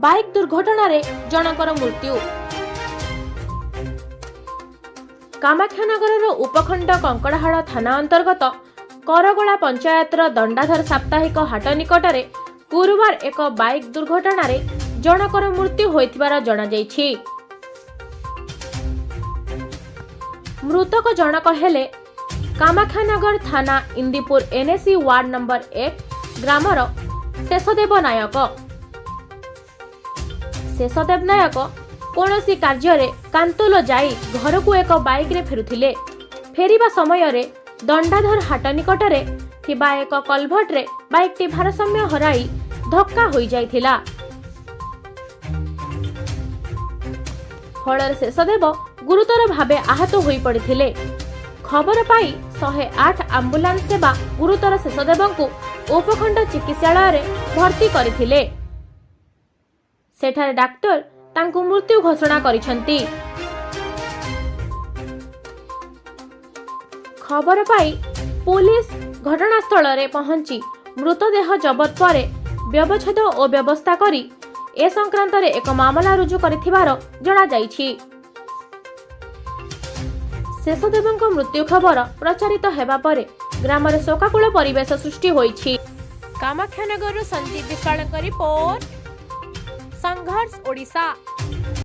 Bike दुर्घटन जनकर मृत्यु। कामाख्यानगर उपखंड कंकड़ाहाड़ थाना अंतर्गत करगला पंचायतर दंडाधर साप्ताहिक हाट निकटरे गुरुवार एक बाइक दुर्घटन जनकर मृत्यु होइथिबार जणा जायछि। मृतक जनक हेले कामाख्यानगर थाना इंदीपुर NAC ward number 1 grammar Sheshdev नायक। शेषदेव नायक कौनसी कार्य कांतोल जाई घर को एक बाइक रे फेरुथिले। फेरिबा समय रे दंडाधर हाट निकटरे थिबा एक कलभट रे बाइक टी भारसाम्य हराई धक्का होई जाइथिला। फଳରେ शेषदेव गुरुतर भावे आहत होई पड़िथिले। खबर पाई 108 आंबुलांस सेवा गुरुतर शेषदेवଙ୍କୁ उपखंड चिकित्सालय रे भर्ती करथिले। सेठारे डाक्टर तांकु मृत्यु घोषणा करिसंती। खबर पाई पुलिस घटनास्थल रे पहुंची मृतदेह जबत परे व्यवच्छेद और व्यवस्था करी ए संक्रांत रे एक मामला रुजु करिथिबार जणा जायछि। शेषदेवଙ୍କ मृत्यु खबर प्रचारित हेबा परे ग्राम रे शोकाकुल परिवेश सृष्टि होइछि। कामाख्यानगर संदीप विशालक रिपोर्ट, संघर्ष ओडिशा।